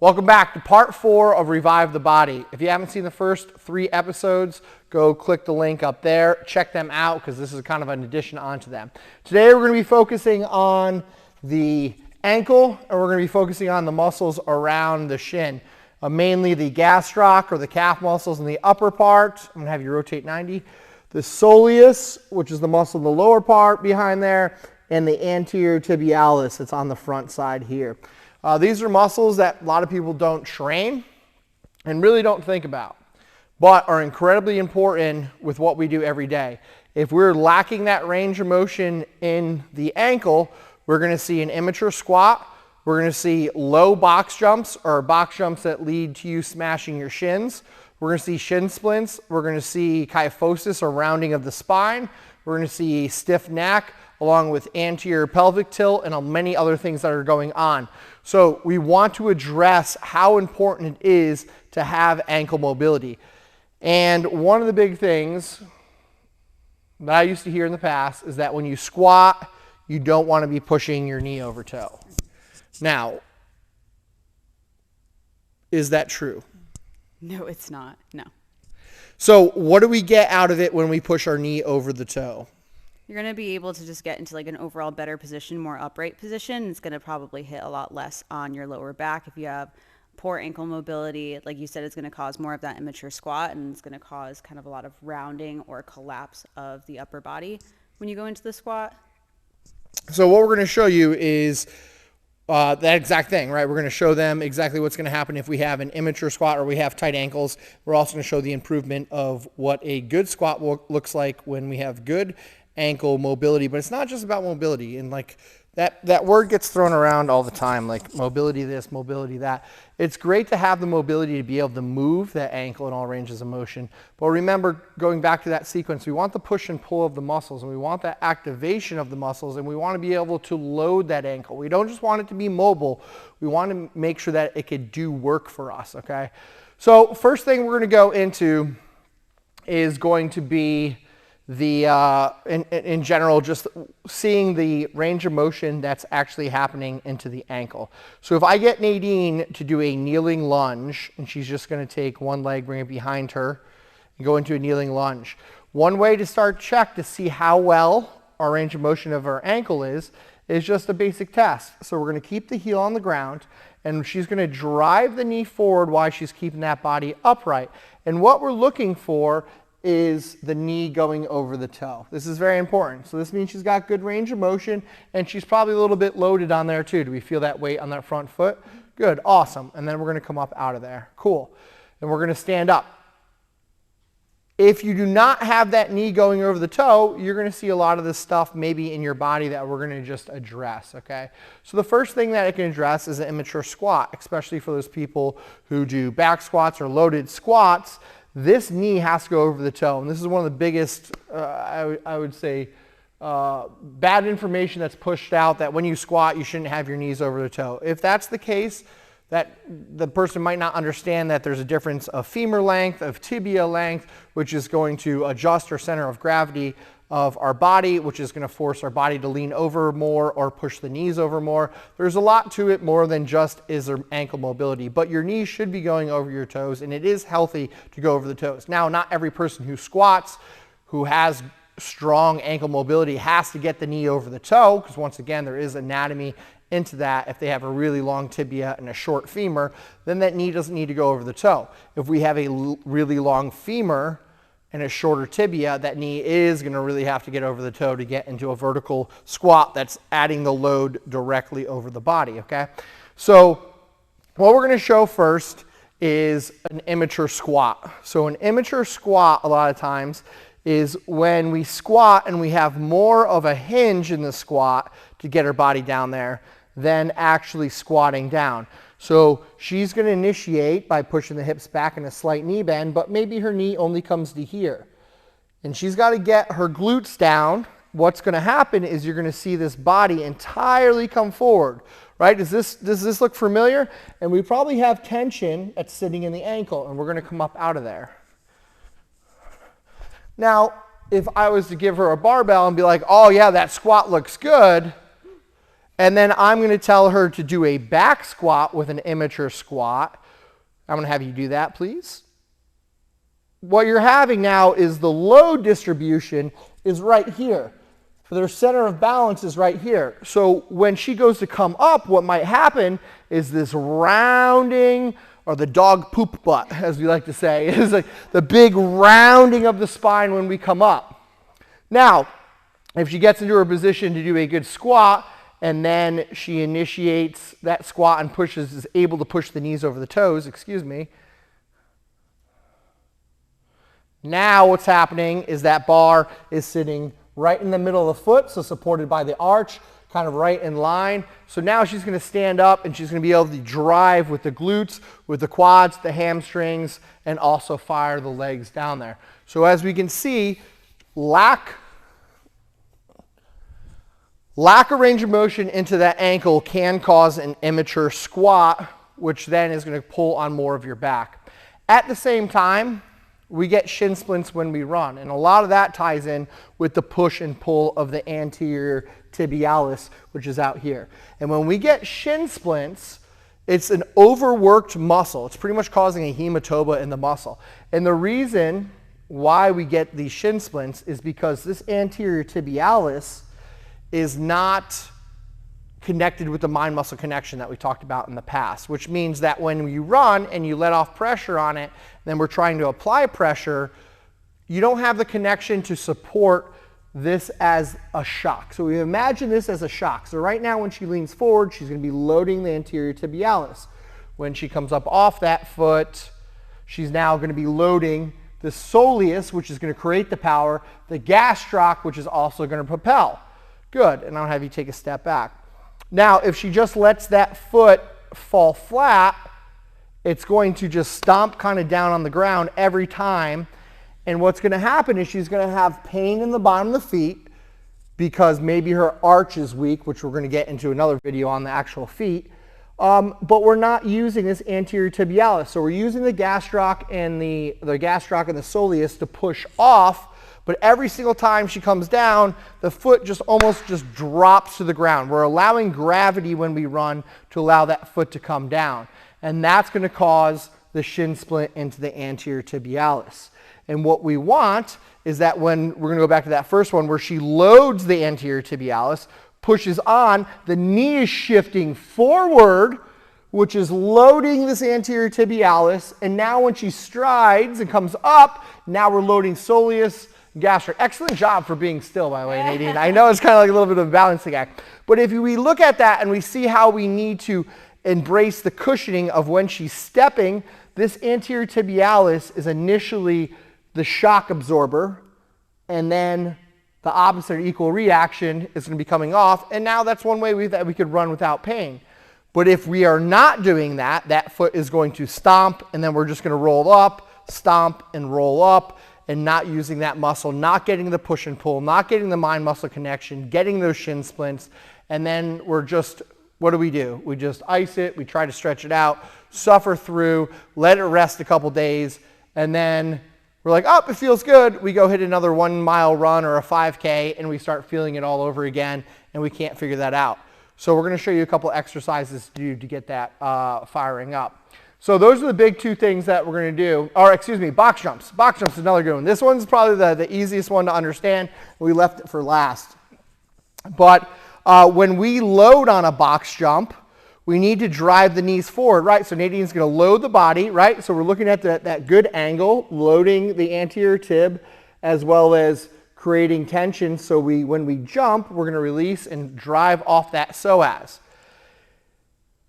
Welcome back to part 4 of Revive the Body. If you haven't seen the first 3 episodes, go click the link up there. Check them out because this is kind of an addition onto them. Today we're going to be focusing on the ankle, and we're going to be focusing on the muscles around the shin. Mainly the gastroc or the calf muscles in the upper part. I'm going to have you rotate 90. The soleus, which is the muscle in the lower part behind there, and the anterior tibialis that's on the front side here. These are muscles that a lot of people don't train and really don't think about, but are incredibly important with what we do every day. If we're lacking that range of motion in the ankle, we're going to see an immature squat. We're going to see low box jumps or box jumps that lead to you smashing your shins. We're going to see shin splints. We're going to see kyphosis or rounding of the spine. We're going to see stiff neck along with anterior pelvic tilt and many other things that are going on. So we want to address how important it is to have ankle mobility. And one of the big things that I used to hear in the past is that when you squat, you don't want to be pushing your knee over toe. Now, is that true? No, it's not. No. So what do we get out of it when we push our knee over the toe? You're going to be able to just get into like an overall better position, more upright position. It's going to probably hit a lot less on your lower back. If you have poor ankle mobility, like you said, it's going to cause more of that immature squat, and it's going to cause kind of a lot of rounding or collapse of the upper body when you go into the squat. So what we're going to show you is that exact thing, right? We're going to show them exactly what's going to happen if we have an immature squat or we have tight ankles. We're also going to show the improvement of what a good squat looks like when we have good ankle mobility. But it's not just about mobility, and like that word gets thrown around all the time, like mobility this, mobility that. It's great to have the mobility to be able to move that ankle in all ranges of motion. But remember, going back to that sequence, we want the push and pull of the muscles, and we want that activation of the muscles, and we want to be able to load that ankle. We don't just want it to be mobile. We want to make sure that it could do work for us, okay? So first thing we're going to go into is going to be in general, just seeing the range of motion that's actually happening into the ankle. So if I get Nadine to do a kneeling lunge, and she's just going to take one leg, bring it behind her, and go into a kneeling lunge. One way to start check to see how well our range of motion of our ankle is just a basic test. So we're going to keep the heel on the ground, and she's going to drive the knee forward while she's keeping that body upright. And what we're looking for is the knee going over the toe. This is very important. So this means she's got good range of motion, and she's probably a little bit loaded on there too. Do we feel that weight on that front foot? Good, awesome. And then we're going to come up out of there. Cool. And we're going to stand up. If you do not have that knee going over the toe, you're going to see a lot of this stuff maybe in your body that we're going to just address, okay? So the first thing that it can address is an immature squat, especially for those people who do back squats or loaded squats. This knee has to go over the toe, and this is one of the biggest, I would say, bad information that's pushed out, that when you squat, you shouldn't have your knees over the toe. If that's the case, that the person might not understand that there's a difference of femur length, of tibia length, which is going to adjust our center of gravity of our body, which is going to force our body to lean over more or push the knees over more. There's a lot to it more than just is there ankle mobility, but your knees should be going over your toes, and it is healthy to go over the toes. Now, not every person who squats, who has strong ankle mobility, has to get the knee over the toe, because once again, there is anatomy into that. If they have a really long tibia and a short femur, then that knee doesn't need to go over the toe. If we have a really long femur and a shorter tibia, that knee is going to really have to get over the toe to get into a vertical squat that's adding the load directly over the body, okay? So what we're going to show first is an immature squat. So an immature squat, a lot of times, is when we squat and we have more of a hinge in the squat to get our body down there than actually squatting down. So she's going to initiate by pushing the hips back in a slight knee bend, but maybe her knee only comes to here. And she's got to get her glutes down. What's going to happen is you're going to see this body entirely come forward, right? Does this look familiar? And we probably have tension that's sitting in the ankle, and we're going to come up out of there. Now, if I was to give her a barbell and be like, oh yeah, that squat looks good, And then I'm going to tell her to do a back squat with an immature squat. I'm going to have you do that, please. What you're having now is the load distribution is right here. Their center of balance is right here. So when she goes to come up, what might happen is this rounding, or the dog poop butt, as we like to say, is like the big rounding of the spine when we come up. Now, if she gets into her position to do a good squat, and then she initiates that squat and is able to push the knees over the toes, excuse me. Now what's happening is that bar is sitting right in the middle of the foot, so supported by the arch, kind of right in line. So now she's going to stand up and she's going to be able to drive with the glutes, with the quads, the hamstrings, and also fire the legs down there. So as we can see, lack of range of motion into that ankle can cause an immature squat, which then is going to pull on more of your back. At the same time, we get shin splints when we run, and a lot of that ties in with the push and pull of the anterior tibialis, which is out here. And when we get shin splints, it's an overworked muscle. It's pretty much causing a hematoma in the muscle. And the reason why we get these shin splints is because this anterior tibialis is not connected with the mind-muscle connection that we talked about in the past, which means that when you run and you let off pressure on it, then we're trying to apply pressure, you don't have the connection to support this as a shock. So we imagine this as a shock. So right now when she leans forward, she's going to be loading the anterior tibialis. When she comes up off that foot, she's now going to be loading the soleus, which is going to create the power, the gastroc, which is also going to propel. Good, and I'll have you take a step back. Now, if she just lets that foot fall flat, it's going to just stomp kind of down on the ground every time. And what's going to happen is she's going to have pain in the bottom of the feet because maybe her arch is weak, which we're going to get into another video on the actual feet. But we're not using this anterior tibialis. So we're using the gastroc and the soleus to push off. But every single time she comes down, the foot just almost drops to the ground. We're allowing gravity when we run to allow that foot to come down. And that's going to cause the shin splint into the anterior tibialis. And what we want is that when we're going to go back to that first one where she loads the anterior tibialis, pushes on, the knee is shifting forward, which is loading this anterior tibialis. And now when she strides and comes up, now we're loading soleus, gastric. Excellent job for being still, by the way, Nadine. I know it's kind of like a little bit of a balancing act. But if we look at that and we see how we need to embrace the cushioning of when she's stepping, this anterior tibialis is initially the shock absorber, and then the opposite or equal reaction is going to be coming off. And now that's one way that we could run without pain. But if we are not doing that, that foot is going to stomp, and then we're just going to roll up, stomp, and roll up, and not using that muscle, not getting the push and pull, not getting the mind-muscle connection, getting those shin splints, and then we're just, what do? We just ice it, we try to stretch it out, suffer through, let it rest a couple days, and then we're like, oh, it feels good. We go hit another 1 mile run or a 5K, and we start feeling it all over again, and we can't figure that out. So we're going to show you a couple exercises to do to get that firing up. So those are the big two things that we're going to do. Or excuse me, box jumps. Box jumps is another good one. This one's probably the easiest one to understand. We left it for last. But when we load on a box jump, we need to drive the knees forward, right? So Nadine's going to load the body, right? So we're looking at that good angle, loading the anterior tib, as well as creating tension. So when we jump, we're going to release and drive off that psoas.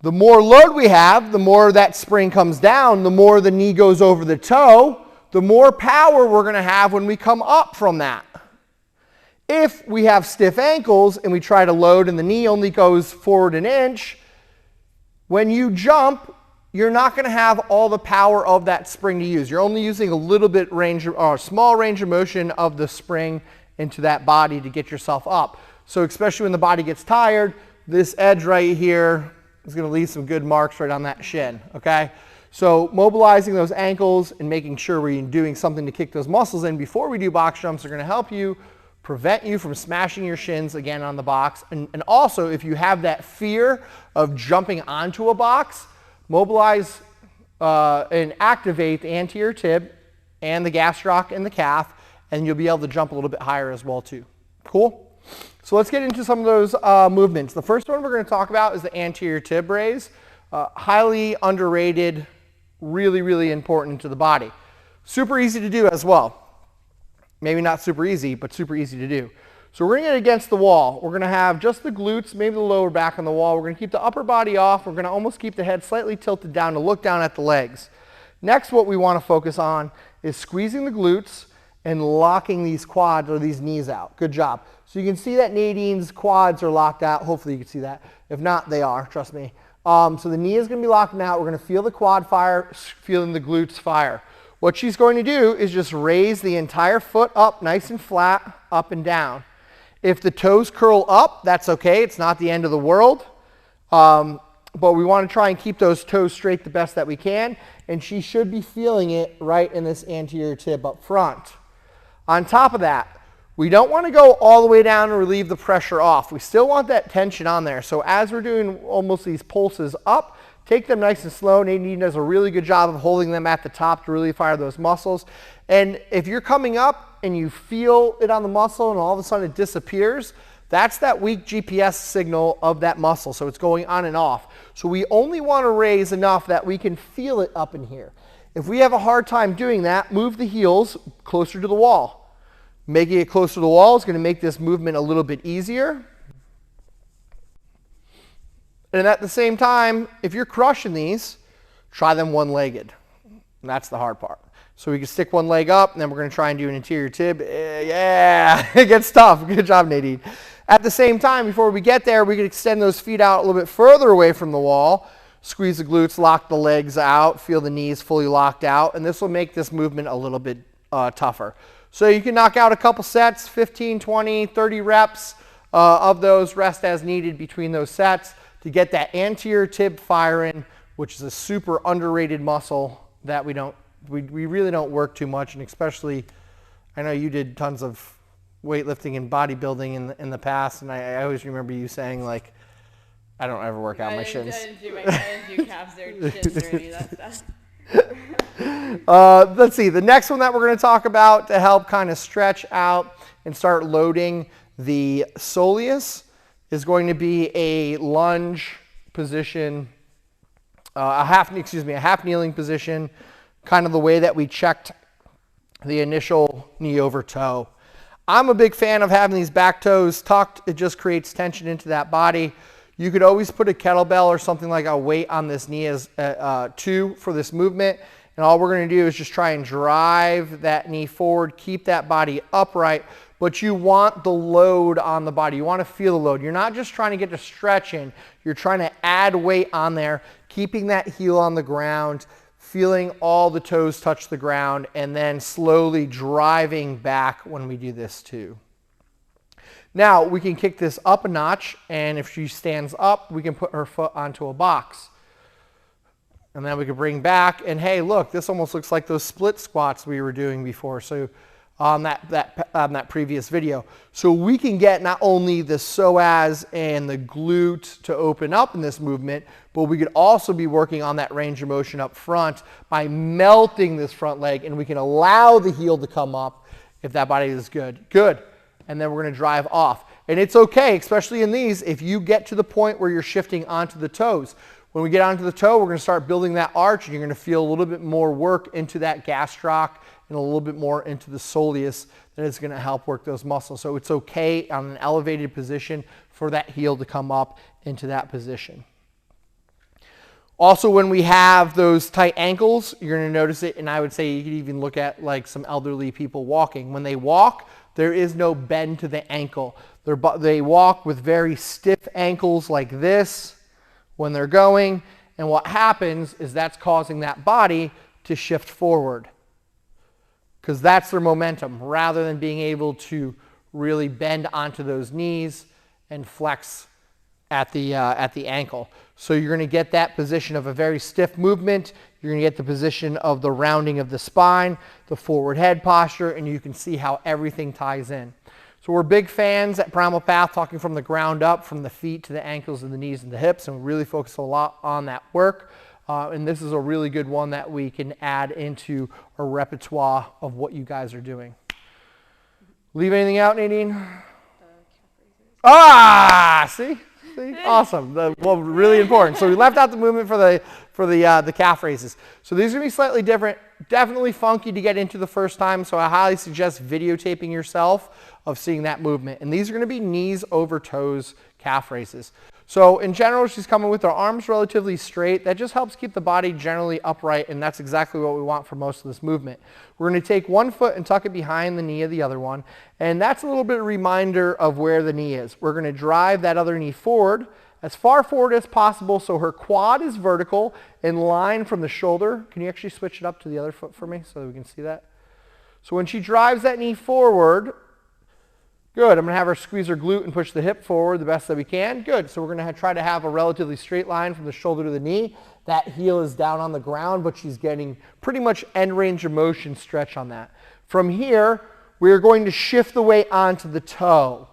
The more load we have, the more that spring comes down, the more the knee goes over the toe, the more power we're going to have when we come up from that. If we have stiff ankles and we try to load and the knee only goes forward an inch, when you jump, you're not going to have all the power of that spring to use. You're only using a little bit or a small range of motion of the spring into that body to get yourself up. So especially when the body gets tired, this edge right here is going to leave some good marks right on that shin, okay? So mobilizing those ankles and making sure we're doing something to kick those muscles in before we do box jumps are going to help you prevent you from smashing your shins again on the box. And also, if you have that fear of jumping onto a box, mobilize and activate the anterior tib and the gastroc and the calf, and you'll be able to jump a little bit higher as well too. Cool? So let's get into some of those movements. The first one we're going to talk about is the anterior tib raise. Highly underrated, really, really important to the body. Super easy to do as well. Maybe not super easy, but super easy to do. So we're going to get against the wall. We're going to have just the glutes, maybe the lower back on the wall. We're going to keep the upper body off. We're going to almost keep the head slightly tilted down to look down at the legs. Next, what we want to focus on is squeezing the glutes and locking these quads or these knees out. Good job. So you can see that Nadine's quads are locked out. Hopefully you can see that. If not, they are, trust me. So the knee is going to be locked out. We're going to feel the quad fire, feeling the glutes fire. What she's going to do is just raise the entire foot up nice and flat, up and down. If the toes curl up, that's okay. It's not the end of the world. But we want to try and keep those toes straight the best that we can. And she should be feeling it right in this anterior tib up front. On top of that, we don't want to go all the way down and relieve the pressure off. We still want that tension on there. So as we're doing almost these pulses up, take them nice and slow. Nadine does a really good job of holding them at the top to really fire those muscles. And if you're coming up and you feel it on the muscle and all of a sudden it disappears, that's that weak GPS signal of that muscle. So it's going on and off. So we only want to raise enough that we can feel it up in here. If we have a hard time doing that, move the heels closer to the wall. Making it closer to the wall is going to make this movement a little bit easier. And at the same time, if you're crushing these, try them one-legged. And that's the hard part. So we can stick one leg up, and then we're going to try and do an anterior tib. Yeah, it gets tough. Good job, Nadine. At the same time, before we get there, we can extend those feet out a little bit further away from the wall. Squeeze the glutes, lock the legs out, feel the knees fully locked out, and this will make this movement a little bit tougher. So you can knock out a couple sets, 15, 20, 30 reps of those, rest as needed between those sets to get that anterior tib firing, which is a super underrated muscle that we really don't work too much, and especially, I know you did tons of weightlifting and bodybuilding in the past, and I always remember you saying, like, I don't ever work out my shins. I didn't do calves or shins or any of that stuff. Let's see, the next one that we're going to talk about to help kind of stretch out and start loading the soleus is going to be a lunge position, a half kneeling position, kind of the way that we checked the initial knee over toe. I'm a big fan of having these back toes tucked. It just creates tension into that body. You could always put a kettlebell or something like a weight on this knee as for this movement. And all we're going to do is just try and drive that knee forward, keep that body upright, but you want the load on the body. You want to feel the load. You're not just trying to get the stretch in. You're trying to add weight on there, keeping that heel on the ground, feeling all the toes touch the ground, and then slowly driving back when we do this too. Now, we can kick this up a notch, and if she stands up, we can put her foot onto a box. And then we can bring back, and hey, look, this almost looks like those split squats we were doing before, so on that previous video. So we can get not only the psoas and the glute to open up in this movement, but we could also be working on that range of motion up front by melting this front leg, and we can allow the heel to come up if that body is good. Good. And then we're going to drive off. And it's okay, especially in these, if you get to the point where you're shifting onto the toes. When we get onto the toe, we're going to start building that arch, and you're going to feel a little bit more work into that gastroc and a little bit more into the soleus that is going to help work those muscles. So it's okay on an elevated position for that heel to come up into that position. Also, when we have those tight ankles, you're going to notice it, and I would say you could even look at like some elderly people walking. When they walk, there is no bend to the ankle. They walk with very stiff ankles like this when they're going, and what happens is that's causing that body to shift forward because that's their momentum rather than being able to really bend onto those knees and flex at the ankle. So you're going to get that position of a very stiff movement. You're going to get the position of the rounding of the spine, the forward head posture, and you can see how everything ties in. So we're big fans at Primal Path, talking from the ground up, from the feet to the ankles and the knees and the hips, and we really focus a lot on that work. And this is a really good one that we can add into a repertoire of what you guys are doing. Leave anything out, Nadine? See? Awesome. Well, really important. So we left out the movement for the calf raises. So these are going to be slightly different. Definitely funky to get into the first time, so I highly suggest videotaping yourself of seeing that movement. And these are going to be knees over toes calf raises. So in general, she's coming with her arms relatively straight. That just helps keep the body generally upright, and that's exactly what we want for most of this movement. We're going to take one foot and tuck it behind the knee of the other one, and that's a little bit of a reminder of where the knee is. We're going to drive that other knee forward, as far forward as possible, so her quad is vertical in line from the shoulder. Can you actually switch it up to the other foot for me so that we can see that? So when she drives that knee forward, good. I'm going to have her squeeze her glute and push the hip forward the best that we can. Good. So we're going to try to have a relatively straight line from the shoulder to the knee. That heel is down on the ground, but she's getting pretty much end range of motion stretch on that. From here, we're going to shift the weight onto the toe,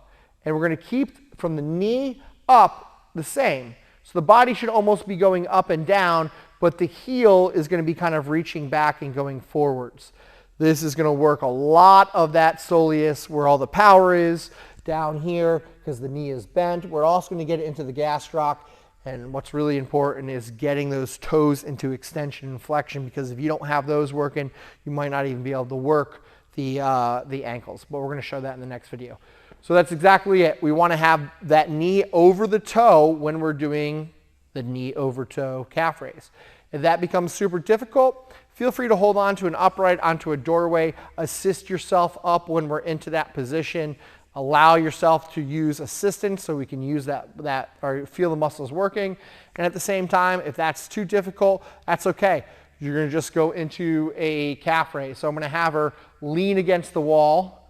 and we're going to keep from the knee up the same. So the body should almost be going up and down, but the heel is going to be kind of reaching back and going forwards. This is going to work a lot of that soleus where all the power is down here because the knee is bent. We're also going to get it into the gastroc, and what's really important is getting those toes into extension and flexion, because if you don't have those working, you might not even be able to work the ankles. But we're going to show that in the next video. So that's exactly it. We want to have that knee over the toe when we're doing the knee over toe calf raise. If that becomes super difficult, feel free to hold on to an upright, onto a doorway, assist yourself up when we're into that position. Allow yourself to use assistance so we can use that or feel the muscles working. And at the same time, if that's too difficult, that's okay. You're going to just go into a calf raise. So I'm going to have her lean against the wall.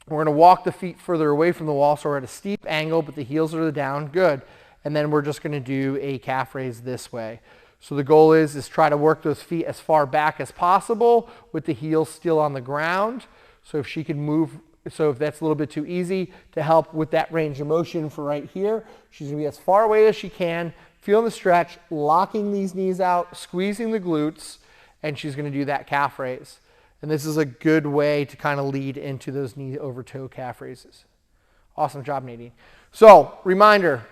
We're going to walk the feet further away from the wall, so we're at a steep angle, but the heels are down. Good. And then we're just going to do a calf raise this way. So the goal is try to work those feet as far back as possible with the heels still on the ground. So if she can move, so if that's a little bit too easy, to help with that range of motion for right here, she's going to be as far away as she can, feeling the stretch, locking these knees out, squeezing the glutes, and she's going to do that calf raise. And this is a good way to kind of lead into those knee over toe calf raises. Awesome job, Nadine. So, reminder,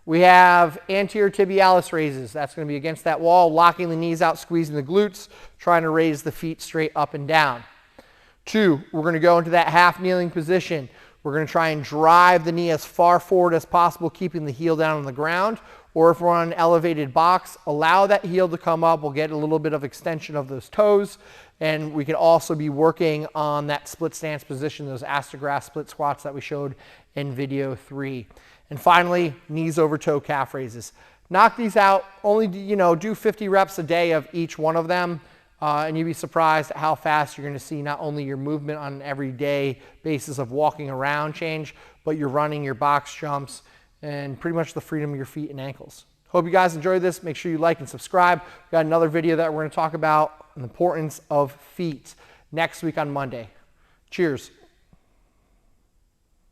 we have anterior tibialis raises. That's going to be against that wall, locking the knees out, squeezing the glutes, trying to raise the feet straight up and down. 2, we're going to go into that half kneeling position. We're going to try and drive the knee as far forward as possible, keeping the heel down on the ground. Or if we're on an elevated box, allow that heel to come up. We'll get a little bit of extension of those toes. And we can also be working on that split stance position, those astrograph split squats that we showed in video 3. And finally, knees over toe calf raises. Knock these out. Only do 50 reps a day of each one of them. And you'd be surprised at how fast you're going to see not only your movement on an everyday basis of walking around change, but your running, your box jumps, and pretty much the freedom of your feet and ankles. Hope you guys enjoyed this. Make sure you like and subscribe. We've got another video that we're going to talk about the importance of feet next week on Monday. Cheers.